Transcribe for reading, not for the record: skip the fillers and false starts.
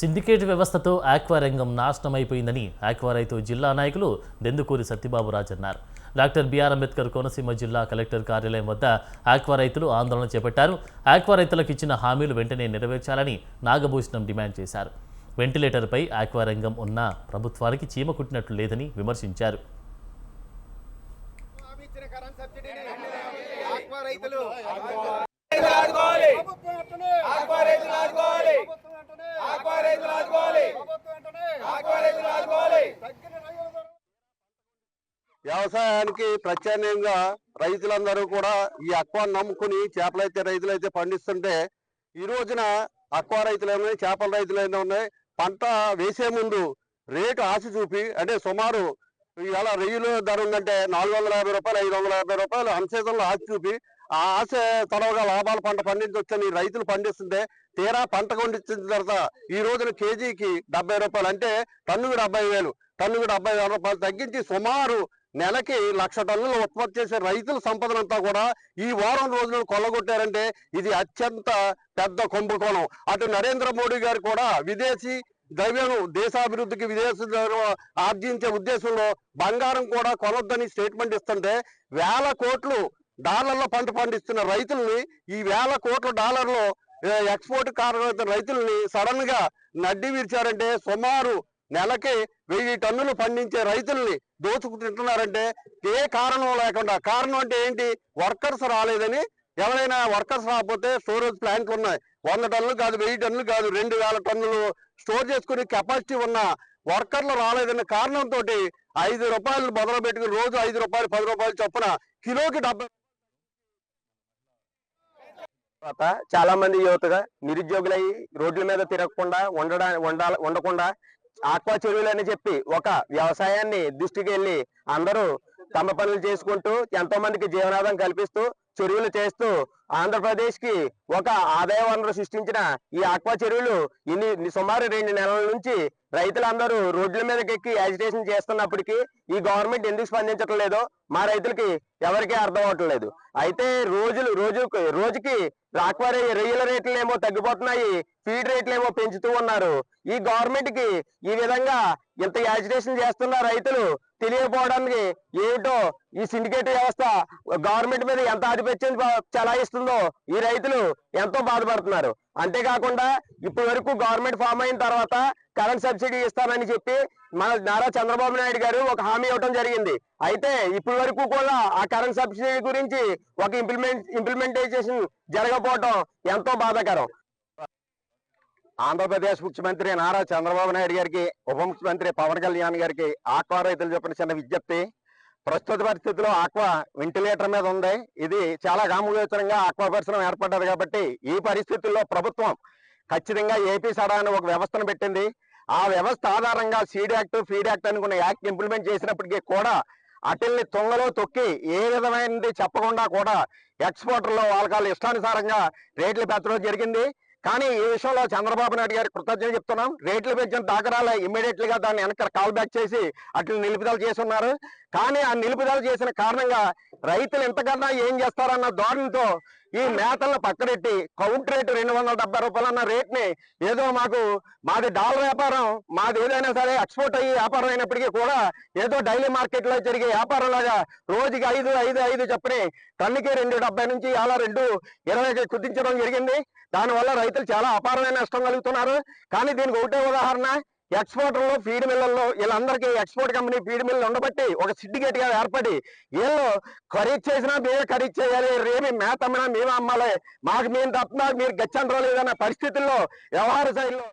Syndicate వ్యవస్థతో aqua రంగం నాశనమైపోయిందని aqua రైతు జిల్లా నాయకులు దెందుకూరి సత్యబాబురాజు అన్నారు. డాక్టర్ బిఆర్ అంబేద్కర్ కోనసీమ జిల్లా కలెక్టర్ కార్యాలయం వద్ద ఆక్వా రైతులు ఆందోళన చేపట్టారు. ఆక్వా రైతులకు ఇచ్చిన హామీలు వెంటనే నెరవేర్చాలని నాగభూషణం డిమాండ్ చేశారు. వెంటిలేటర్పై ఆక్వా రంగం ఉన్న ప్రభుత్వానికి చీమ కుట్టినట్లు లేదని విమర్శించారు. వ్యవసాయానికి ప్రత్యామ్నాయంగా రైతులందరూ కూడా ఈ అక్వా నమ్ముకుని రైతులైతే పండిస్తుంటే ఈ రోజున అక్వా రైతులైనా చేపల రైతులైనా ఉన్నాయి. పంట వేసే ముందు రేటు ఆశ చూపి అంటే సుమారు ఇవాళ రొయ్యలు ధర ఉందంటే 450 రూపాయలు 550 రూపాయలు అన్సీజన్లో ఆశ చూపి ఆ ఆశ తొలవగా లాభాల పంట పండించవచ్చని రైతులు పండిస్తుంటే తీరా పంట పండించిన తర్వాత ఈ రోజున కేజీకి 70 రూపాయలు అంటే టన్నుకు 70,000 టన్నుకు 70,000 రూపాయలు తగ్గించి సుమారు నెలకి 1,00,000 టన్నులు ఉత్పత్తి చేసే రైతుల సంపదనంతా కూడా ఈ వారం రోజులు కొల్లగొట్టారంటే ఇది అత్యంత పెద్ద కుంభకోణం. అటు నరేంద్ర మోడీ గారు కూడా విదేశీ ద్రవ్యం దేశాభివృద్ధికి విదేశీ ఆర్జించే ఉద్దేశంలో బంగారం కూడా కొనొద్దని స్టేట్మెంట్ ఇస్తుంటే వేల కోట్లు డాలర్ల పంట పండిస్తున్న రైతుల్ని ఈ వేల కోట్ల డాలర్లో ఎక్స్పోర్ట్ కారణమైన రైతుల్ని సడన్ గా నడ్డి విరిచారంటే సుమారు నెలకి 1000 టన్నులు పండించే రైతుల్ని దోచుకుంటున్నారంటే ఏ కారణం లేకుండా. కారణం అంటే ఏంటి? వర్కర్స్ రాలేదని. ఎవరైనా వర్కర్స్ రాకపోతే స్టోరేజ్ ప్లాంట్లు ఉన్నాయి, 100 టన్నులు కాదు 1000 టన్నులు కాదు 2000 టన్నులు స్టోర్ చేసుకునే కెపాసిటీ ఉన్న వర్కర్లు రాలేదన్న కారణంతో 5 రూపాయలు మొదలు పెట్టుకుని రోజు 5 రూపాయలు 10 రూపాయలు చొప్పున కిలోకి 70. చాలా మంది యువతగా నిరుద్యోగులై రోడ్ల మీద తిరగకుండా ఉండకుండా ఆక్వా చెరువులు అని చెప్పి ఒక వ్యవసాయాన్ని దృష్టికి వెళ్ళి అందరూ తమ పనులు చేసుకుంటూ ఎంతో మందికి జీవనాధారం కల్పిస్తూ చెరువులు చేస్తూ ఆంధ్రప్రదేశ్ కి ఒక ఆదాయ వనరు సృష్టించిన ఈ ఆక్వా చెరువులు సుమారు 2 నెలల నుంచి రైతులందరూ రోడ్ల మీదకి ఎక్కి యాజిటేషన్ చేస్తున్నప్పటికీ ఈ గవర్నమెంట్ ఎందుకు స్పందించటం లేదో మా రైతులకి ఎవరికీ అర్థం అవట్లేదు. అయితే రోజుకి ఆక్వా రొయ్యల రేట్లు ఏమో తగ్గిపోతున్నాయి, ఫీడ్ రేట్లు ఏమో పెంచుతూ ఉన్నారు. ఈ గవర్నమెంట్ కి ఈ విధంగా ఇంత యాజిటేషన్ చేస్తున్న రైతులు తెలియకపోవడానికి ఏమిటో ఈ సిండికేట్ వ్యవస్థ గవర్నమెంట్ మీద ఎంత ఆధిపత్యం చలాయిస్తుందో ఈ రైతులు ఎంతో బాధపడుతున్నారు. అంతేకాకుండా ఇప్పటి వరకు గవర్నమెంట్ ఫామ్ అయిన తర్వాత కరెంట్ సబ్సిడీ ఇస్తానని చెప్పి మన నారా చంద్రబాబు నాయుడు గారు ఒక హామీ ఇవ్వడం జరిగింది. అయితే ఇప్పటి వరకు కూడా ఆ కరెంట్ సబ్సిడీ గురించి ఒక ఇంప్లిమెంటేషన్ జరగకపోవడం ఎంతో బాధాకరం. ఆంధ్రప్రదేశ్ ముఖ్యమంత్రి నారా చంద్రబాబు నాయుడు గారికి, ఉప ముఖ్యమంత్రి పవన్ కళ్యాణ్ గారికి ఆక్వా రైతులు చెప్పిన చిన్న విజ్ఞప్తి. ప్రస్తుత పరిస్థితిలో ఆక్వా వెంటిలేటర్ మీద ఉంది. ఇది చాలా కామగోచరంగా ఆక్వా పరిశ్రమ ఏర్పడ్డది కాబట్టి ఈ పరిస్థితుల్లో ప్రభుత్వం ఖచ్చితంగా ఏపీ సడా అని ఒక వ్యవస్థను పెట్టింది. ఆ వ్యవస్థ ఆధారంగా సీడ్ యాక్ట్, ఫీడ్ యాక్ట్ అనుకున్న యాక్ట్ ఇంప్లిమెంట్ చేసినప్పటికీ కూడా అటిల్ని తొంగలో తొక్కి ఏ విధమైనది చెప్పకుండా కూడా ఎక్స్పోర్టర్లో వాళ్ళ ఇష్టానుసారంగా రేట్లు పెంచడం జరిగింది. కానీ ఈ విషయంలో చంద్రబాబు నాయుడు గారికి కృతజ్ఞతలు చెప్తున్నాం. రేట్లు పెంచిన దాఖరాలు ఇమ్మీడియట్ గా దాన్ని వెనక కాల్ బ్యాక్ చేసి అట్లా నిలుపుదల చేస్తున్నారు. కానీ ఆ నిలుపుదల చేసిన కారణంగా రైతులు ఎంతకన్నా ఏం చేస్తారన్న ధోరణితో ఈ మేతలను పక్కనెట్టి కౌంటర్ రేటు 270 రూపాయలు అన్న రేట్ ని ఏదో మాది డాలర్ వ్యాపారం, మాది ఏదైనా సరే ఎక్స్పోర్ట్ అయ్యి వ్యాపారం అయినప్పటికీ కూడా ఏదో డైలీ మార్కెట్ లో జరిగే వ్యాపారం లాగా రోజుకి 5 చెప్పని టన్నుకి 270 నుంచి అలా 220 కుదించడం జరిగింది. దానివల్ల రైతులు చాలా అపారమైన నష్టం కలుగుతున్నారు. కానీ దీనికి ఒకటే ఉదాహరణ, ఎక్స్పోర్టర్లు ఫీడ్ మిల్లల్లో వీళ్ళందరికీ ఎక్స్పోర్ట్ కంపెనీ ఫీడ్ మిల్లు ఉండబట్టి ఒక సిండికేట్ గా ఏర్పడి వీళ్ళు ఖరీదు చేసినా మేమే ఖరీదు చేయాలి, రేమి మేత అమ్మినా మేమే అమ్మాలి, మాకు మేము తప్ప మీరు గచ్చండ్రో లేదన్న పరిస్థితుల్లో వ్యవహార శైలిలో